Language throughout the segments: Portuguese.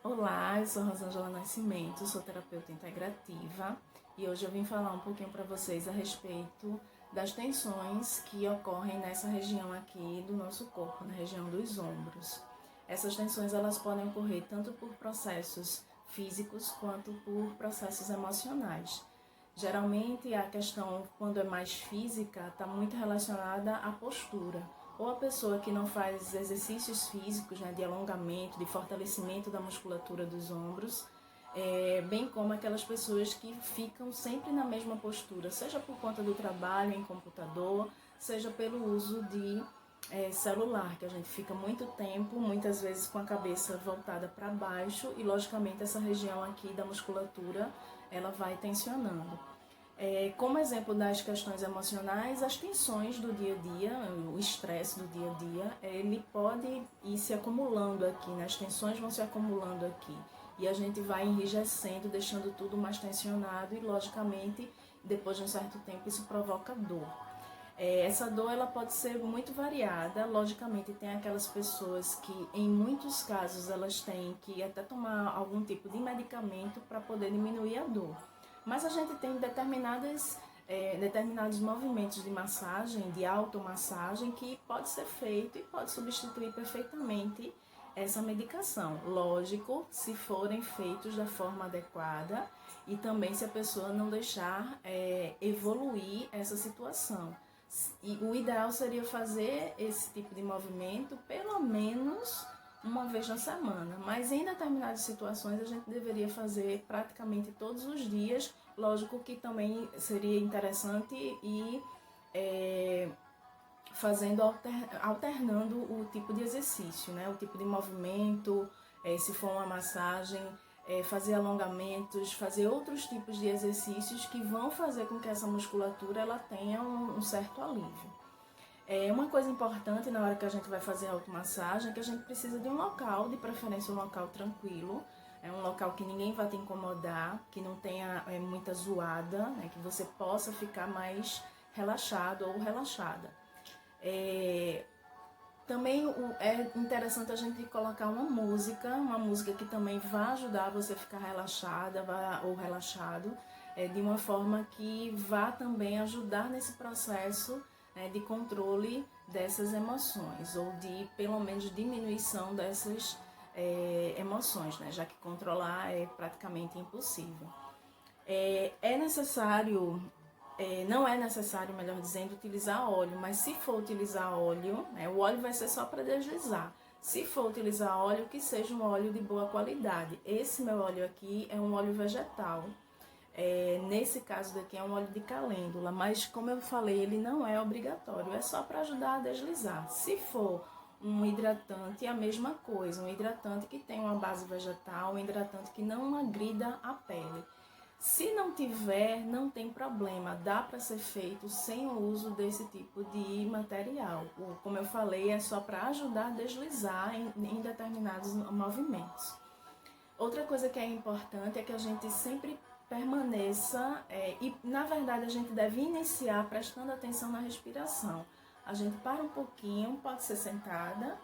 Olá, eu sou Rosângela Nascimento, sou terapeuta integrativa e hoje eu vim falar um pouquinho para vocês a respeito das tensões que ocorrem nessa região aqui do nosso corpo, na região dos ombros. Essas tensões elas podem ocorrer tanto por processos físicos quanto por processos emocionais. Geralmente a questão, quando é mais física, está muito relacionada à postura. Ou a pessoa que não faz exercícios físicos, né, de alongamento, de fortalecimento da musculatura dos ombros, bem como aquelas pessoas que ficam sempre na mesma postura, seja por conta do trabalho em computador, seja pelo uso de celular, que a gente fica muito tempo, muitas vezes com a cabeça voltada para baixo e logicamente essa região aqui da musculatura ela vai tensionando. Como exemplo das questões emocionais, as tensões do dia a dia, o estresse do dia a dia, ele pode ir se acumulando aqui, né? As tensões vão se acumulando aqui e a gente vai enrijecendo, deixando tudo mais tensionado e, logicamente, depois de um certo tempo, isso provoca dor. Essa dor ela pode ser muito variada, logicamente tem aquelas pessoas que em muitos casos elas têm que até tomar algum tipo de medicamento para poder diminuir a dor. Mas a gente tem determinados movimentos de massagem, de automassagem, que pode ser feito e pode substituir perfeitamente essa medicação. Lógico, se forem feitos da forma adequada e também se a pessoa não deixar evoluir essa situação. E o ideal seria fazer esse tipo de movimento pelo menos uma vez na semana, mas em determinadas situações a gente deveria fazer praticamente todos os dias. Lógico que também seria interessante ir alternando o tipo de exercício, né? O tipo de movimento, se for uma massagem, fazer alongamentos, fazer outros tipos de exercícios que vão fazer com que essa musculatura ela tenha um certo alívio. Uma coisa importante na hora que a gente vai fazer a automassagem é que a gente precisa de um local, de preferência um local tranquilo, um local que ninguém vai te incomodar, que não tenha muita zoada, né, que você possa ficar mais relaxado ou relaxada. Também é interessante a gente colocar uma música que também vai ajudar você a ficar relaxada ou relaxado, de uma forma que vá também ajudar nesse processo de controle dessas emoções, ou de pelo menos diminuição dessas emoções, né? Já que controlar é praticamente impossível. Não é necessário, melhor dizendo, utilizar óleo, mas se for utilizar óleo, né, o óleo vai ser só para deslizar. Se for utilizar óleo, que seja um óleo de boa qualidade. Esse meu óleo aqui é um óleo vegetal. Nesse caso daqui é um óleo de calêndula, mas como eu falei, ele não é obrigatório, é só para ajudar a deslizar. Se for um hidratante, é a mesma coisa, um hidratante que tem uma base vegetal, um hidratante que não agrida a pele. Se não tiver, não tem problema, dá para ser feito sem o uso desse tipo de material. Como eu falei, é só para ajudar a deslizar em determinados movimentos. Outra coisa que é importante é que a gente sempre permaneça, e na verdade a gente deve iniciar prestando atenção na respiração. A gente para um pouquinho, pode ser sentada,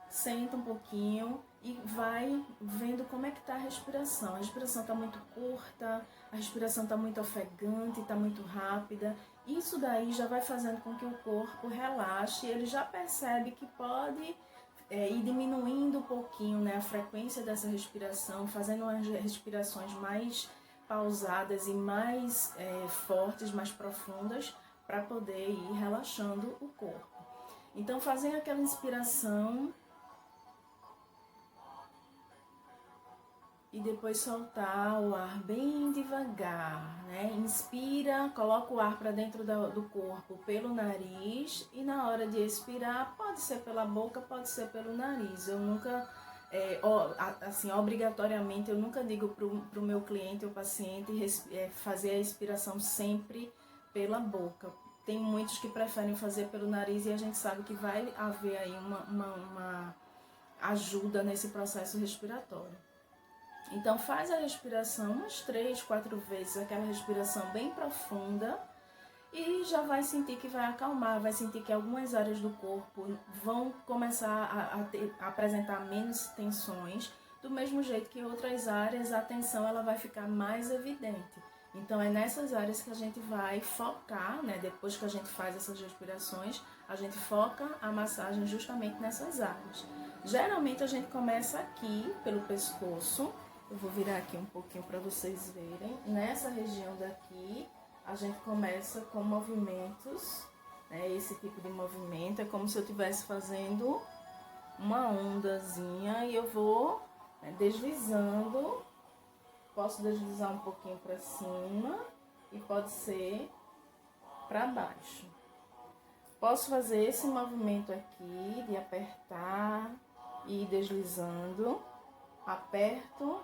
senta um pouquinho e vai vendo como é que está a respiração. A respiração está muito curta, a respiração está muito ofegante, está muito rápida. Isso daí já vai fazendo com que o corpo relaxe, ele já percebe que pode ir diminuindo um pouquinho, né, a frequência dessa respiração, fazendo umas respirações mais pausadas e mais fortes, mais profundas, para poder ir relaxando o corpo. Então, fazer aquela inspiração e depois soltar o ar bem devagar, né? Inspira, coloca o ar para dentro do corpo pelo nariz e na hora de expirar, pode ser pela boca, pode ser pelo nariz. Eu nunca, assim, obrigatoriamente, eu nunca digo para o meu cliente ou paciente fazer a expiração sempre pela boca. Tem muitos que preferem fazer pelo nariz e a gente sabe que vai haver aí uma ajuda nesse processo respiratório. Então faz a respiração umas 3, 4 vezes, aquela respiração bem profunda e já vai sentir que vai acalmar, vai sentir que algumas áreas do corpo vão começar a apresentar menos tensões, do mesmo jeito que em outras áreas a tensão ela vai ficar mais evidente. Então é nessas áreas que a gente vai focar, né? Depois que a gente faz essas respirações, a gente foca a massagem justamente nessas áreas. Geralmente a gente começa aqui pelo pescoço. Eu vou virar aqui um pouquinho para vocês verem. Nessa região daqui, a gente começa com movimentos, né? Esse tipo de movimento é como se eu estivesse fazendo uma ondazinha e eu vou, né, deslizando. Posso deslizar um pouquinho para cima e pode ser para baixo. Posso fazer esse movimento aqui de apertar e ir deslizando. Aperto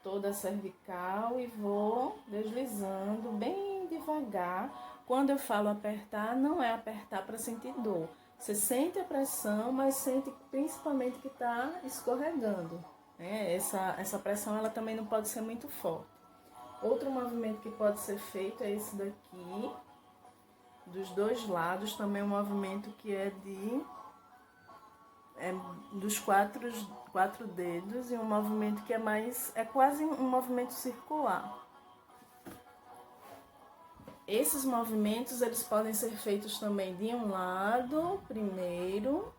toda a cervical e vou deslizando bem devagar. Quando eu falo apertar, não é apertar para sentir dor. Você sente a pressão, mas sente principalmente que está escorregando. Essa pressão ela também não pode ser muito forte. Outro movimento que pode ser feito é esse daqui, dos dois lados, também um movimento que é dos quatro dedos, e um movimento que é quase um movimento circular. Esses movimentos eles podem ser feitos também de um lado primeiro,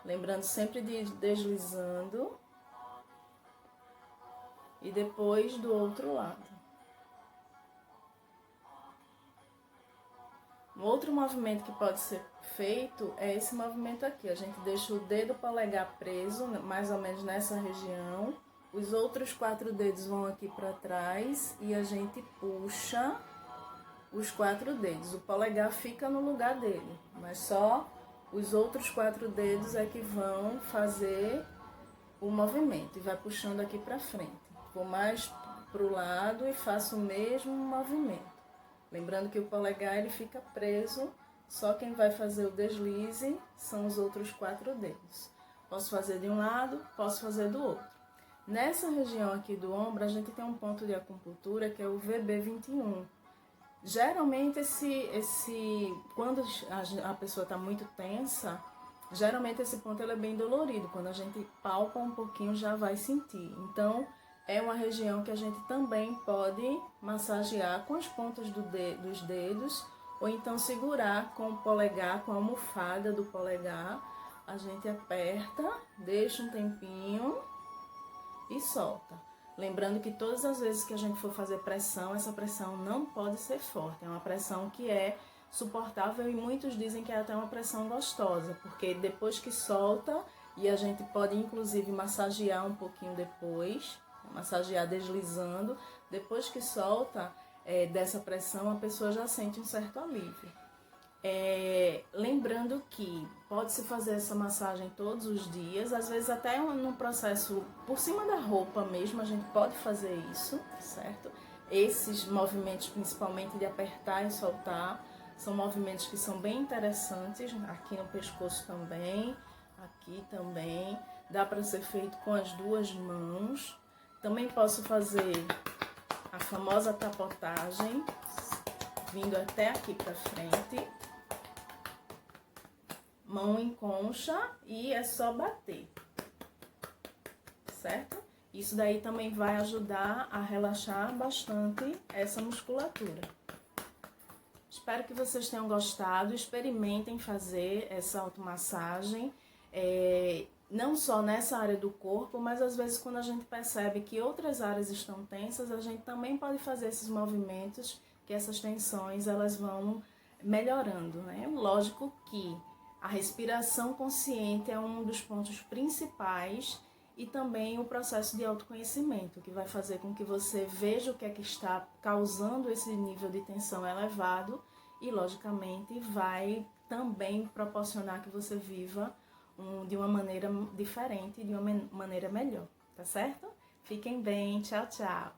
lembrando sempre de ir deslizando, e depois do outro lado. Um outro movimento que pode ser feito é esse movimento aqui. A gente deixa o dedo polegar preso, mais ou menos nessa região. Os outros 4 dedos vão aqui para trás e a gente puxa os 4 dedos. O polegar fica no lugar dele, mas só os outros 4 dedos é que vão fazer o movimento e vai puxando aqui para frente. Vou mais para o lado e faço o mesmo movimento. Lembrando que o polegar ele fica preso, só quem vai fazer o deslize são os outros 4 dedos. Posso fazer de um lado, posso fazer do outro. Nessa região aqui do ombro, a gente tem um ponto de acupuntura que é o VB21. Geralmente, quando a pessoa está muito tensa, geralmente esse ponto ele é bem dolorido. Quando a gente palpa um pouquinho, já vai sentir. Então, é uma região que a gente também pode massagear com as pontas dos dedos, ou então segurar com o polegar, com a almofada do polegar. A gente aperta, deixa um tempinho e solta. Lembrando que todas as vezes que a gente for fazer pressão, essa pressão não pode ser forte. É uma pressão que é suportável e muitos dizem que é até uma pressão gostosa, porque depois que solta, e a gente pode inclusive massagear um pouquinho depois, massagear deslizando, depois que solta dessa pressão, a pessoa já sente um certo alívio. Lembrando que pode-se fazer essa massagem todos os dias, às vezes até num processo por cima da roupa mesmo, a gente pode fazer isso, certo? Esses movimentos, principalmente de apertar e soltar, são movimentos que são bem interessantes, aqui no pescoço também, aqui também, dá para ser feito com as duas mãos. Também posso fazer a famosa tapotagem, vindo até aqui para frente. Mão em concha e é só bater, certo? Isso daí também vai ajudar a relaxar bastante essa musculatura. Espero que vocês tenham gostado, experimentem fazer essa automassagem, não só nessa área do corpo, mas às vezes quando a gente percebe que outras áreas estão tensas, a gente também pode fazer esses movimentos, que essas tensões elas vão melhorando, né? Lógico que a respiração consciente é um dos pontos principais e também o processo de autoconhecimento, que vai fazer com que você veja o que é que está causando esse nível de tensão elevado e, logicamente, vai também proporcionar que você viva de uma maneira diferente, de uma maneira melhor, tá certo? Fiquem bem, tchau, tchau!